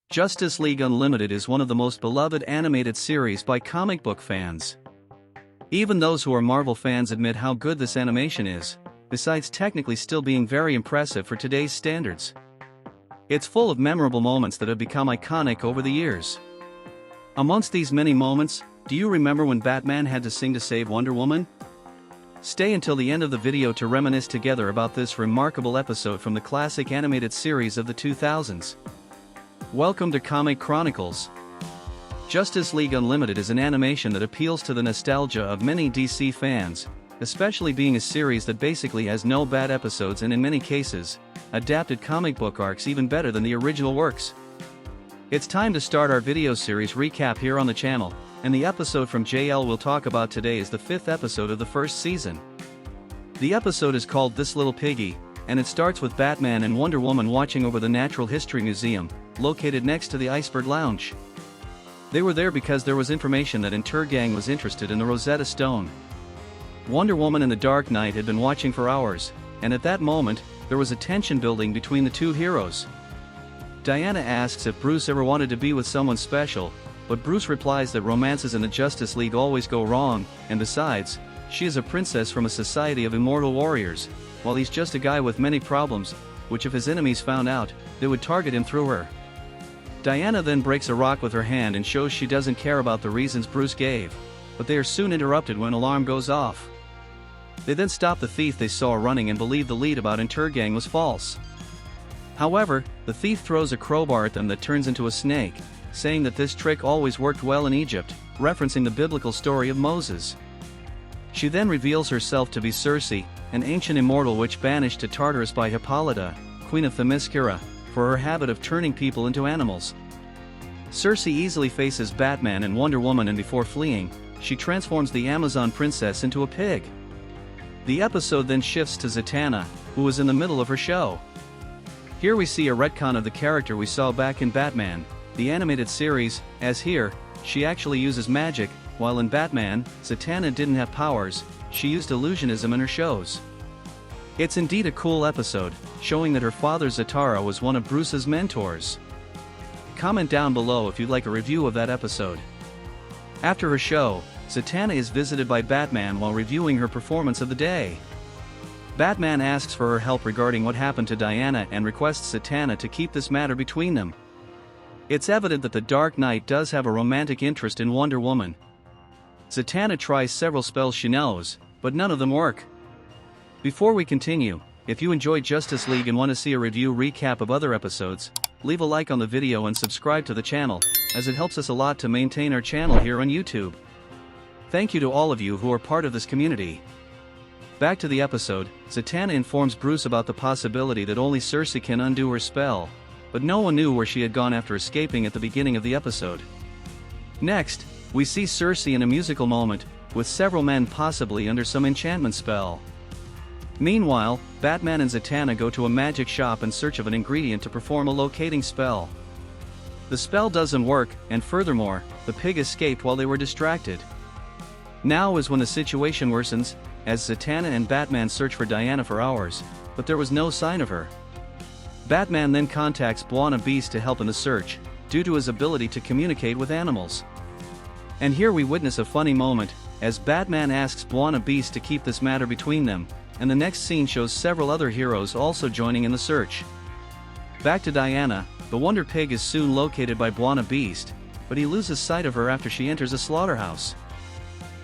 Justice League Unlimited is one of the most beloved animated series by comic book fans. Even those who are Marvel fans admit how good this animation is, besides technically still being very impressive for today's standards. It's full of memorable moments that have become iconic over the years. Amongst these many moments, do you remember when Batman had to sing to save Wonder Woman? Stay until the end of the video to reminisce together about this remarkable episode from the classic animated series of the 2000s. Welcome to Comic Chronicles. Justice League Unlimited is an animation that appeals to the nostalgia of many DC fans, especially being a series that basically has no bad episodes and in many cases, adapted comic book arcs even better than the original works. It's time to start our video series recap here on the channel, and the episode from JL we'll talk about today is the 5th episode of the first season. The episode is called This Little Piggy, and it starts with Batman and Wonder Woman watching over the Natural History Museum, located next to the Iceberg Lounge. They were there because there was information that Intergang was interested in the Rosetta Stone. Wonder Woman and the Dark Knight had been watching for hours, and at that moment, there was a tension building between the two heroes. Diana asks if Bruce ever wanted to be with someone special, but Bruce replies that romances in the Justice League always go wrong, and besides, she is a princess from a society of immortal warriors, while he's just a guy with many problems, which if his enemies found out, they would target him through her. Diana then breaks a rock with her hand and shows she doesn't care about the reasons Bruce gave, but they are soon interrupted when an alarm goes off. They then stop the thief they saw running and believe the lead about Intergang was false. However, the thief throws a crowbar at them that turns into a snake, saying that this trick always worked well in Egypt, referencing the biblical story of Moses. She then reveals herself to be Circe, an ancient immortal witch banished to Tartarus by Hippolyta, queen of Themyscira, for her habit of turning people into animals. Circe easily faces Batman and Wonder Woman, and before fleeing, she transforms the Amazon princess into a pig. The episode then shifts to Zatanna, who is in the middle of her show. Here we see a retcon of the character we saw back in Batman, the animated series, as here, she actually uses magic, while in Batman, Zatanna didn't have powers, she used illusionism in her shows. It's indeed a cool episode, showing that her father Zatara was one of Bruce's mentors. Comment down below if you'd like a review of that episode. After her show, Zatanna is visited by Batman while reviewing her performance of the day. Batman asks for her help regarding what happened to Diana and requests Zatanna to keep this matter between them. It's evident that the Dark Knight does have a romantic interest in Wonder Woman. Zatanna tries several spells she knows, but none of them work. Before we continue, if you enjoyed Justice League and want to see a review recap of other episodes, leave a like on the video and subscribe to the channel, as it helps us a lot to maintain our channel here on YouTube. Thank you to all of you who are part of this community. Back to the episode, Zatanna informs Bruce about the possibility that only Circe can undo her spell, but no one knew where she had gone after escaping at the beginning of the episode. Next, we see Circe in a musical moment, with several men possibly under some enchantment spell. Meanwhile, Batman and Zatanna go to a magic shop in search of an ingredient to perform a locating spell. The spell doesn't work, and furthermore, the pig escaped while they were distracted. Now is when the situation worsens, as Zatanna and Batman search for Diana for hours, but there was no sign of her. Batman then contacts Buona Beast to help in the search, due to his ability to communicate with animals. And here we witness a funny moment, as Batman asks Buona Beast to keep this matter between them, and the next scene shows several other heroes also joining in the search. Back to Diana, the Wonder Pig is soon located by Buona Beast, but he loses sight of her after she enters a slaughterhouse.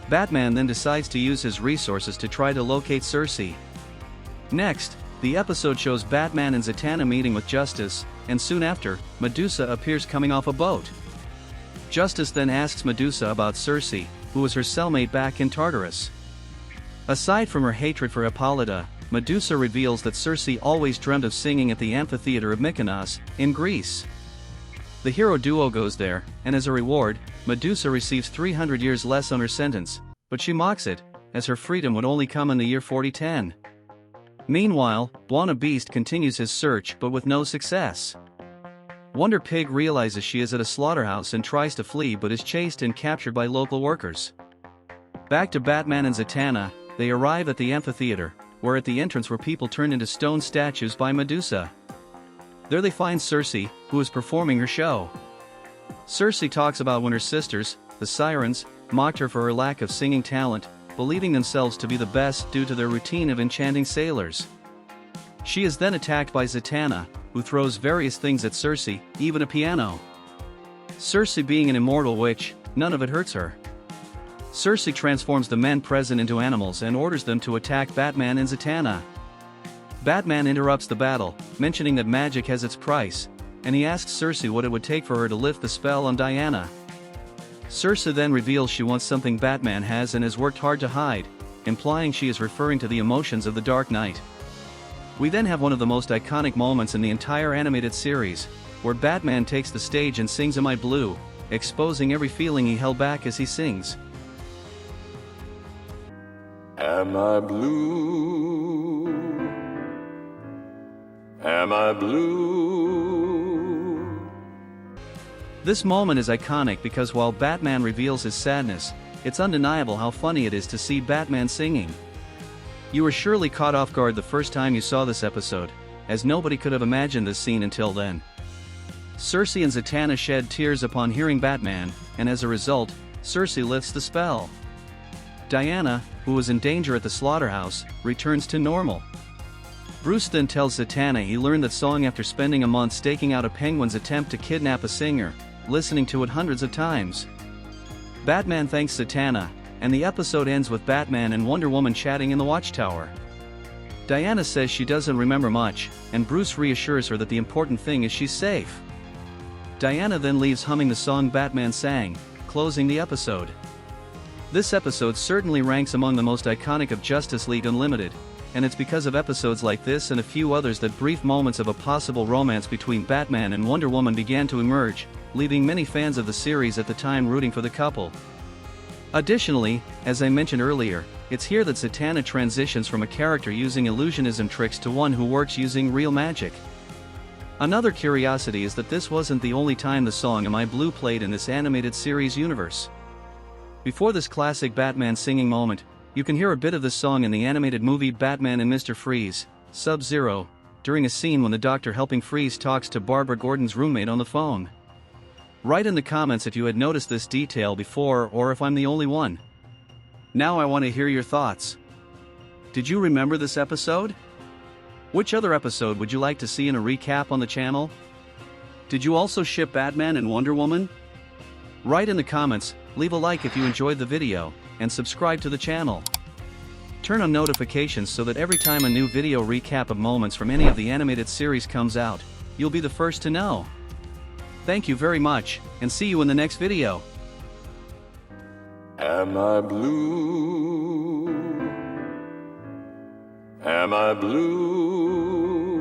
Batman then decides to use his resources to try to locate Circe. Next, the episode shows Batman and Zatanna meeting with Justice, and soon after, Medusa appears coming off a boat. Justice then asks Medusa about Circe, who was her cellmate back in Tartarus. Aside from her hatred for Hippolyta, Medusa reveals that Circe always dreamt of singing at the amphitheater of Mykonos, in Greece. The hero duo goes there, and as a reward, Medusa receives 300 years less on her sentence, but she mocks it, as her freedom would only come in the year 4010. Meanwhile, Buona Beast continues his search but with no success. Wonder Pig realizes she is at a slaughterhouse and tries to flee but is chased and captured by local workers. Back to Batman and Zatanna, they arrive at the amphitheater, where at the entrance were people turned into stone statues by Medusa. There they find Cersei, who is performing her show. Cersei talks about when her sisters, the Sirens, mocked her for her lack of singing talent, believing themselves to be the best due to their routine of enchanting sailors. She is then attacked by Zatanna, who throws various things at Cersei, even a piano. Cersei being an immortal witch, none of it hurts her. Cersei transforms the men present into animals and orders them to attack Batman and Zatanna. Batman interrupts the battle, mentioning that magic has its price, and he asks Cersei what it would take for her to lift the spell on Diana. Cersei then reveals she wants something Batman has and has worked hard to hide, implying she is referring to the emotions of the Dark Knight. We then have one of the most iconic moments in the entire animated series, where Batman takes the stage and sings Am I Blue, exposing every feeling he held back as he sings. Am I blue? Am I blue? This moment is iconic because while Batman reveals his sadness, it's undeniable how funny it is to see Batman singing. You were surely caught off guard the first time you saw this episode, as nobody could have imagined this scene until then. Cersei and Zatanna shed tears upon hearing Batman, and as a result, Cersei lifts the spell. Diana, who was in danger at the slaughterhouse, returns to normal. Bruce then tells Zatanna he learned that song after spending a month staking out a penguin's attempt to kidnap a singer, listening to it hundreds of times. Batman thanks Zatanna, and the episode ends with Batman and Wonder Woman chatting in the Watchtower. Diana says she doesn't remember much, and Bruce reassures her that the important thing is she's safe. Diana then leaves humming the song Batman sang, closing the episode. This episode certainly ranks among the most iconic of Justice League Unlimited, and it's because of episodes like this and a few others that brief moments of a possible romance between Batman and Wonder Woman began to emerge, leaving many fans of the series at the time rooting for the couple. Additionally, as I mentioned earlier, it's here that Zatanna transitions from a character using illusionism tricks to one who works using real magic. Another curiosity is that this wasn't the only time the song Am I Blue played in this animated series universe. Before this classic Batman singing moment, you can hear a bit of this song in the animated movie Batman and Mr. Freeze, Sub-Zero, during a scene when the doctor helping Freeze talks to Barbara Gordon's roommate on the phone. Write in the comments if you had noticed this detail before or if I'm the only one. Now I want to hear your thoughts. Did you remember this episode? Which other episode would you like to see in a recap on the channel? Did you also ship Batman and Wonder Woman? Write in the comments, leave a like if you enjoyed the video, and subscribe to the channel. Turn on notifications so that every time a new video recap of moments from any of the animated series comes out, you'll be the first to know. Thank you very much, and see you in the next video. Am I blue? Am I blue?